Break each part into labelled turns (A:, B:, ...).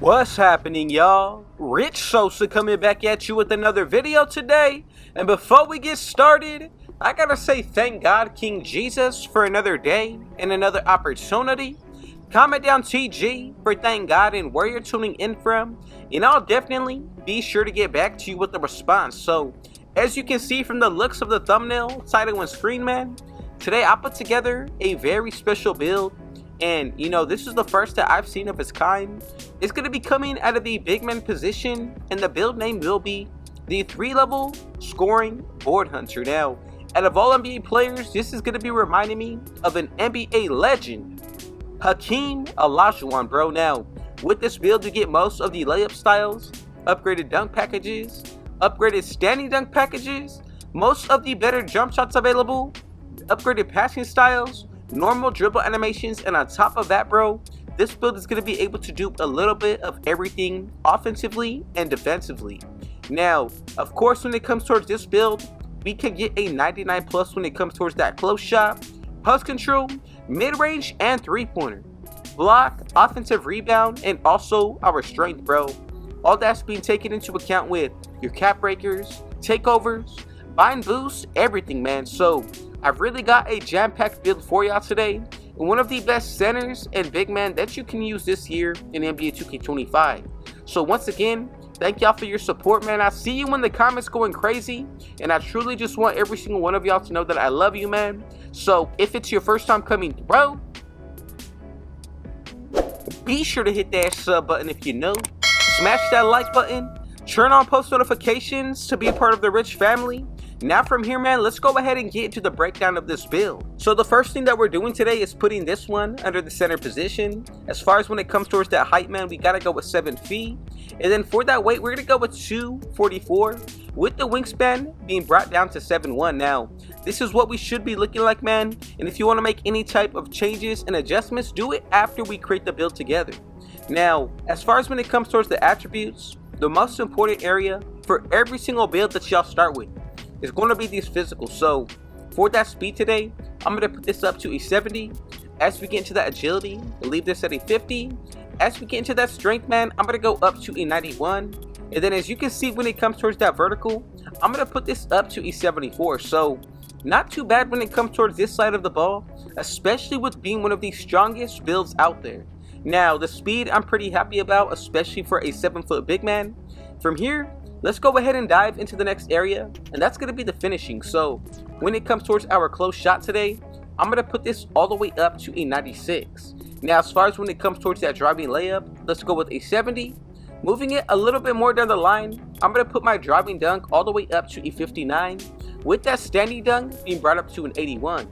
A: What's happening, y'all? Rich Sosa coming back at you with another video today. And before we get started, I gotta say thank God King Jesus for another day and another opportunity. Comment down TG for thank God and where you're tuning in from, and I'll definitely be sure to get back to you with the response. So, as you can see from the looks of the thumbnail, title, and screen, man, today I put together a very special build. And you know, this is the first that I've seen of its kind. It's going to be coming out of the big man position, and the build name will be the 3-level scoring board hunter. Now, out of all NBA players, this is going to be reminding me of an NBA legend, HAKEEM OLAJUWON, bro. Now, with this build, you get most of the layup styles, upgraded dunk packages, upgraded standing dunk packages, most of the better jump shots available, upgraded passing styles, normal dribble animations, and on top of that, bro, this build is going to be able to do a little bit of everything offensively and defensively. Now, of course, when it comes towards this build, we can get a 99 plus when it comes towards that close shot, post control, mid-range, and three-pointer, block, offensive rebound, and also our strength, bro. All that's being taken into account with your cap breakers, takeovers, bind boosts, everything, man. So I've really got a jam-packed build for y'all today, and one of the best centers and big men that you can use this year in NBA 2K25. So once again, thank y'all for your support, man. I see you in the comments going crazy, and I truly just want every single one of y'all to know that I love you, man. So if it's your first time coming through, be sure to hit that sub button if you know, smash that like button, turn on post notifications to be a part of the Rich family. Now from here, man, let's go ahead and get into the breakdown of this build. So the first thing that we're doing today is putting this one under the center position. As far as when it comes towards that height, man, we gotta go with 7 feet. And then for that weight, we're gonna go with 244, with the wingspan being brought down to 7'1". Now, this is what we should be looking like, man. And if you wanna make any type of changes and adjustments, do it after we create the build together. Now, as far as when it comes towards the attributes, the most important area for every single build that y'all start with is going to be these physicals. So for that speed today, I'm going to put this up to a 70. As we get into that agility, leave this at a 50. As we get into that strength, man, I'm going to go up to a 91. And then as you can see, when it comes towards that vertical, I'm going to put this up to a 74. So not too bad when it comes towards this side of the ball, especially with being one of the strongest builds out there. Now, the speed I'm pretty happy about, especially for a 7-foot big man. From here, let's go ahead and dive into the next area, and that's going to be the finishing. So when it comes towards our close shot today, I'm going to put this all the way up to a 96. Now, as far as when it comes towards that driving layup, let's go with a 70. Moving it a little bit more down the line, I'm going to put my driving dunk all the way up to a 59, with that standing dunk being brought up to an 81.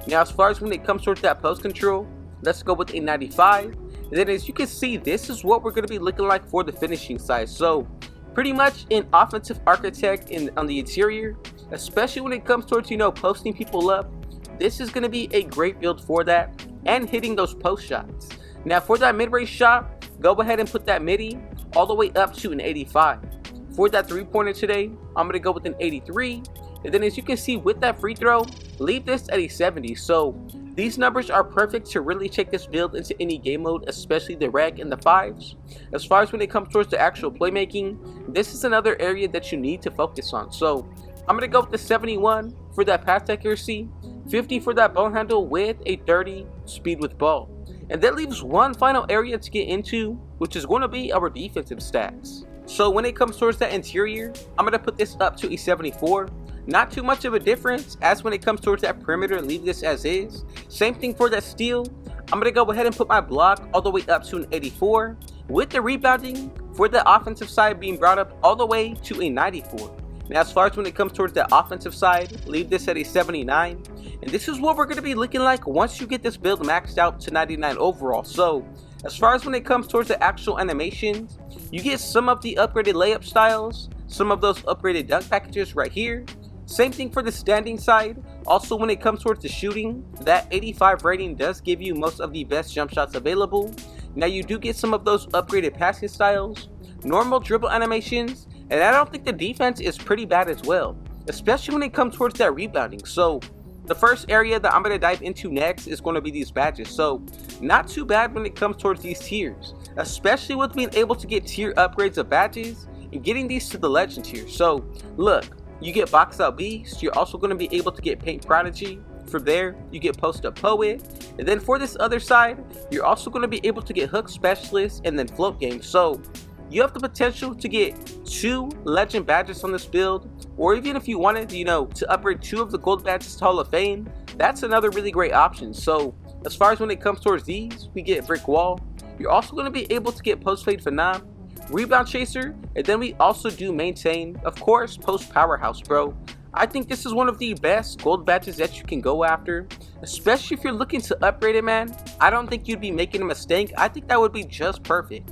A: Now, as far as when it comes towards that post control, let's go with a 95. And then as you can see, this is what we're going to be looking like for the finishing side. So pretty much an offensive architect on the interior, especially when it comes towards, you know, posting people up. This is going to be a great build for that and hitting those post shots. Now for that mid-range shot, go ahead and put that midi all the way up to an 85. For that three-pointer today, I'm going to go with an 83. And then as you can see with that free throw, leave this at a 70. So these numbers are perfect to really take this build into any game mode, especially the reg and the 5s. As far as when it comes towards the actual playmaking, this is another area that you need to focus on. So I'm going to go with the 71 for that pass accuracy, 50 for that ball handle with a 30 speed with ball. And that leaves one final area to get into, which is going to be our defensive stats. So when it comes towards that interior, I'm going to put this up to a 74. Not too much of a difference as when it comes towards that perimeter, leave this as is. Same thing for that steal. I'm going to go ahead and put my block all the way up to an 84, with the rebounding for the offensive side being brought up all the way to a 94. Now as far as when it comes towards the offensive side, leave this at a 79. And this is what we're going to be looking like once you get this build maxed out to 99 overall. So as far as when it comes towards the actual animations, you get some of the upgraded layup styles, some of those upgraded dunk packages right here. Same thing for the standing side. Also when it comes towards the shooting, that 85 rating does give you most of the best jump shots available. Now you do get some of those upgraded passing styles, normal dribble animations, and I don't think the defense is pretty bad as well, especially when it comes towards that rebounding. So the first area that I'm going to dive into next is going to be these badges. So not too bad when it comes towards these tiers. especially with being able to get tier upgrades of badges and getting these to the legend tier. So look, you get Box Out Beast, you're also going to be able to get Paint Prodigy. From there, you get Post Up Poet, and then for this other side, you're also going to be able to get Hook Specialist and then Float Game. So you have the potential to get 2 legend badges on this build, or even if you wanted, to upgrade 2 of the gold badges to Hall of Fame, that's another really great option. So as far as when it comes towards these, we get Brick Wall. You're also going to be able to get Post Fade Phenom, Rebound Chaser, and then we also do Maintain, of course, Post Powerhouse, bro. I think this is one of the best gold badges that you can go after, especially if you're looking to upgrade it, man. I don't think you'd be making a mistake. I think that would be just perfect.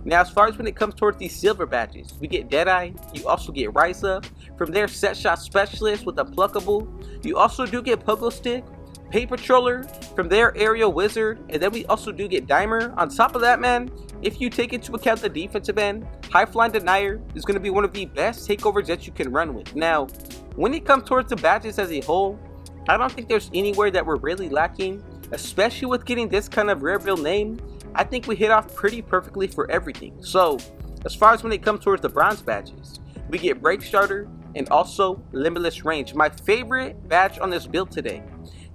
A: Now, as far as when it comes towards these silver badges, we get Deadeye, you also get Rise Up. From there, Set Shot Specialist with a Pluckable. You also do get Pogo Stick, Paint Patroller, from there Aerial Wizard, and then we also do get Dimer. On top of that, man, if you take into account the defensive end, High Flying Denier is going to be one of the best takeovers that you can run with. Now, when it comes towards the badges as a whole, I don't think there's anywhere that we're really lacking, especially with getting this kind of rare build name. I think we hit off pretty perfectly for everything. So, as far as when it comes towards the bronze badges, we get Break Starter and also Limitless Range, my favorite badge on this build today.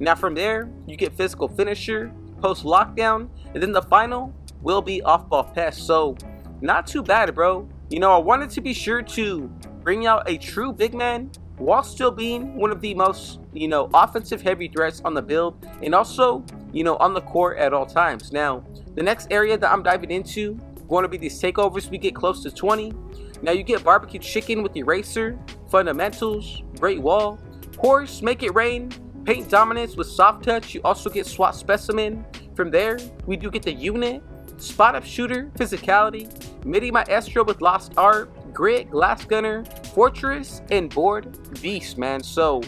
A: Now from there, you get Physical Finisher, Post Lockdown, and then the final will be Off Ball Pest. So, not too bad, bro. I wanted to be sure to bring out a true big man while still being one of the most, offensive heavy threats on the build, and also, on the court at all times. Now, the next area that I'm diving into, going to be these takeovers. We get close to 20. Now you get Barbecue Chicken with Eraser, Fundamentals, Great Wall, Horse, Make It Rain, Paint Dominance with Soft Touch. You also get SWAT Specimen. From there, we do get the Unit, Spot Up Shooter, Physicality, MIDI Maestro with Lost Art, Grit, Glass Gunner, Fortress, and Board Beast, man. So,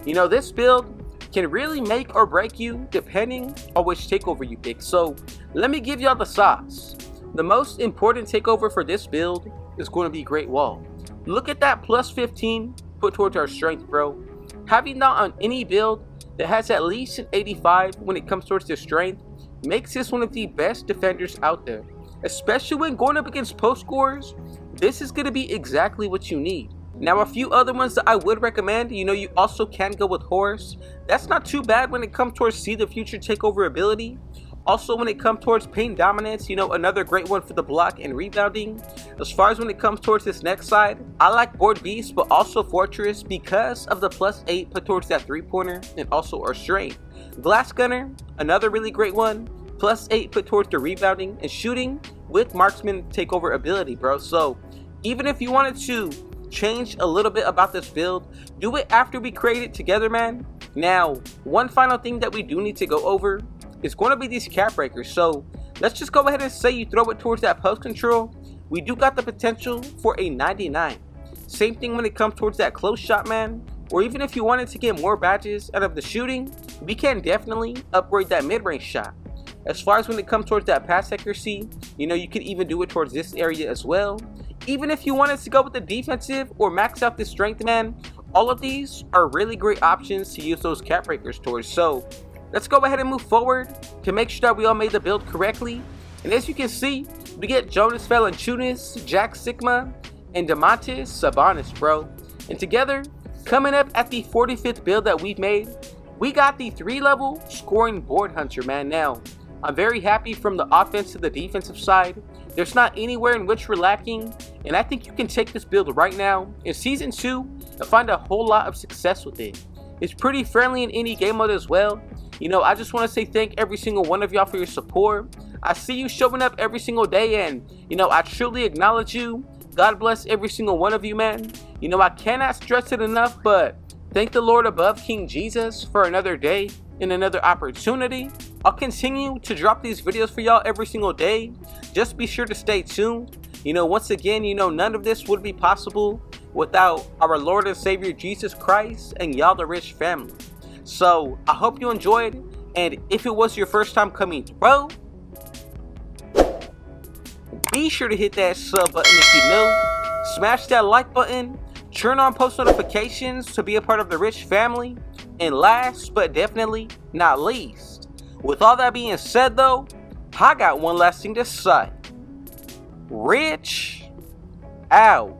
A: this build can really make or break you depending on which takeover you pick. So, let me give y'all the sauce. The most important takeover for this build is going to be Great Wall. Look at that plus 15 put towards our strength, bro. Having that on any build that has at least an 85 when it comes towards their strength makes this one of the best defenders out there. Especially when going up against post scorers, this is going to be exactly what you need. Now, a few other ones that I would recommend, you also can go with Horse. That's not too bad when it comes towards See the Future takeover ability. Also, when it comes towards Paint Dominance, another great one for the block and rebounding. As far as when it comes towards this next side, I like Board Beast, but also Fortress because of the plus 8 put towards that 3-pointer and also our strength. Glass Gunner, another really great one, plus 8 put towards the rebounding and shooting with Marksman takeover ability, bro. So, even if you wanted to change a little bit about this build, do it after we create it together, man. Now, one final thing that we do need to go over is going to be these cap breakers. So let's just go ahead and say you throw it towards that post control, we do got the potential for a 99. Same thing when it comes towards that close shot, man. Or even if you wanted to get more badges out of the shooting, we can definitely upgrade that mid-range shot. As far as when it comes towards that pass accuracy, you could even do it towards this area as well. Even if you wanted to go with the defensive or max out the strength, man, all of these are really great options to use those cap breakers towards. So let's go ahead and move forward to make sure that we all made the build correctly. And as you can see, we get Jonas Valanciunas, Jack Sigma, and Domantas Sabonis, bro. And together, coming up at the 45th build that we've made, we got the 3-level scoring board hunter, man. Now, I'm very happy from the offense to the defensive side. There's not anywhere in which we're lacking, and I think you can take this build right now in Season 2 and find a whole lot of success with it. It's pretty friendly in any game mode as well. I just want to say thank every single one of y'all for your support. I see you showing up every single day, and I truly acknowledge you. God bless every single one of you, man. I cannot stress it enough, but thank the Lord above, King Jesus, for another day and another opportunity. I'll continue to drop these videos for y'all every single day. Just be sure to stay tuned. Once again, none of this would be possible without our Lord and Savior Jesus Christ and y'all the rich family. So I hope you enjoyed, and if it was your first time coming through, be sure to hit that sub button if you know, smash that like button, turn on post notifications to be a part of the rich family, and last but definitely not least, with all that being said though, I got one last thing to say. Rich out.